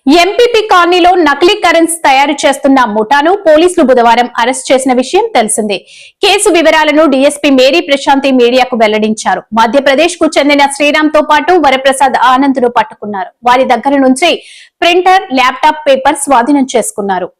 MPP కాలనీలో నకిలీ currency తయారు చేస్తున్న ముఠాను పోలీసులు బుధవారం అరెస్ట్ చేసిన విషయం తెలిసిందే. కేసు వివరాలను డీఎస్పీ మేరీ ప్రశాంతి మీడియాకు వెల్లడించారు. మధ్యప్రదేశ్ కు చెందిన శ్రీరామ్ తో పాటు వరప్రసాద్ ఆనంద్ ను పట్టుకున్నారు. వారి దగ్గర నుంచి ప్రింటర్, ల్యాప్టాప్, పేపర్ స్వాధీనం చేసుకున్నారు.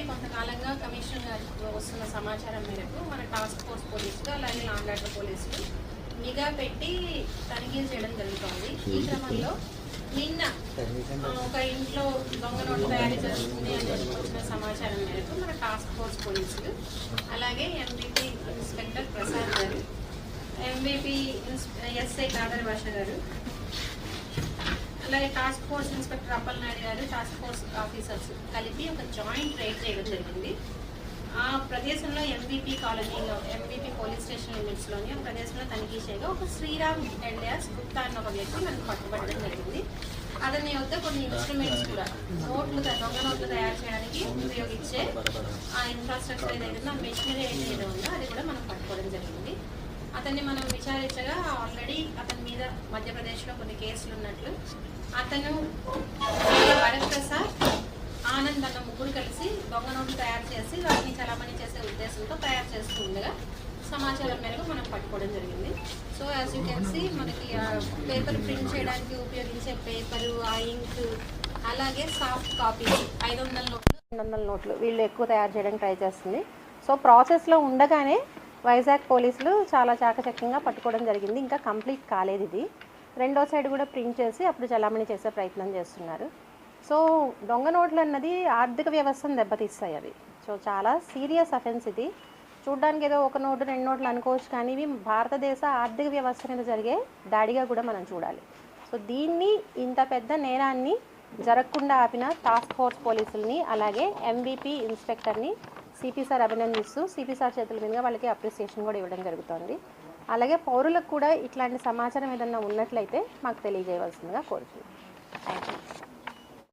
కొంతకాలంగా కమిషనర్ గారికి వస్తున్న సమాచారం మేరకు మన టాస్క్ ఫోర్స్ పోలీసులు అలాగే లాండ్ ఆర్డర్ పోలీసులు నిఘా పెట్టి తనిఖీలు చేయడం జరుగుతోంది. ఈ క్రమంలో నిన్న ఒక ఇంట్లో దొంగ నోట్లు తయారీ జరుగుతుంది అని వచ్చిన సమాచారం మేరకు మన టాస్క్ ఫోర్స్ పోలీసులు అలాగే ఎంబీపీ ఇన్స్పెక్టర్ ప్రసాద్ గారు, ఎంబీపీ ఎస్ఐ కాదర్ భాష గారు, అలాగే task force inspector Appal Naidu గారు, టాస్క్ ఫోర్స్ ఆఫీసర్స్ కలిపి ఒక జాయింట్ రైడ్ చేయడం జరిగింది. ఆ ప్రదేశంలో ఎంబీపీ కాలనీలో ఎంబీపీ పోలీస్ స్టేషన్ లిమిట్స్లోని ఒక ప్రదేశంలో తనిఖీ చేయగా ఒక శ్రీరామ్ ఎల్డియాస్ గుప్తా అన్న ఒక వ్యక్తి మనకు పట్టుబడడం జరిగింది. అతని వద్ద కొన్ని ఇన్స్ట్రుమెంట్స్ కూడా దొంగ నోట్లు తయారు చేయడానికి ఉపయోగించే ఆ ఇన్ఫ్రాస్ట్రక్చర్ ఏదైతే ఆ మెషినరీ ఏదైతే ఉందో అది కూడా మనం పట్టుకోవడం జరిగింది. అతన్ని మనం విచారించగా ఆల్రెడీ అతని మీద మధ్యప్రదేశ్లో కొన్ని కేసులు ఉన్నట్లు, అతను వరప్రసాద్ ఆనంద్ అన్న ముగ్గురు కలిసి దొంగ నోట్లు తయారు చేసి వాటిని చలామణి చేసే ఉద్దేశంతో తయారు చేస్తూ ఉండగా సమాచారం మేరకు మనం పట్టుకోవడం జరిగింది. So as you can see మనకి పేపర్ ప్రింట్ చేయడానికి ఉపయోగించే పేపరు, ఆ ఇంక్, అలాగే సాఫ్ట్ కాపీస్ 500 నోట్లు 200 నోట్లు వీళ్ళు ఎక్కువ తయారు చేయడానికి ట్రై చేస్తుంది. సో ప్రాసెస్లో ఉండగానే వైజాగ్ పోలీసులు చాలా చాకచక్యంగా పట్టుకోవడం జరిగింది. ఇంకా కంప్లీట్ కాలేదు ఇది. రెండో సైడ్ కూడా ప్రింట్ చేసి అప్పుడు చలామణి చేసే ప్రయత్నం చేస్తున్నారు. సో దొంగ నోట్లు అన్నది ఆర్థిక వ్యవస్థను దెబ్బతీస్తాయి అవి. సో చాలా సీరియస్ అఫెన్స్ ఇది. చూడ్డానికి ఏదో ఒక నోటు 2 నోట్లు అనుకోవచ్చు, కానీ ఇవి భారతదేశ ఆర్థిక వ్యవస్థ మీద జరిగే దాడిగా కూడా మనం చూడాలి. సో దీన్ని, ఇంత పెద్ద నేరాన్ని జరగకుండా ఆపిన టాస్క్ ఫోర్స్ పోలీసుల్ని అలాగే ఎంబీపీ ఇన్స్పెక్టర్ని సిపి సార్ అభినందిస్తూ సిపి సార్ చేతుల మీదుగా వాళ్ళకి అప్రిసియేషన్ కూడా ఇవ్వడం జరుగుతుంది. అలాగే పౌరులకు కూడా ఇట్లాంటి సమాచారం ఏదన్నా ఉన్నట్లయితే మాకు తెలియజేయవలసిందిగా కోరుతున్నాను. Thank you.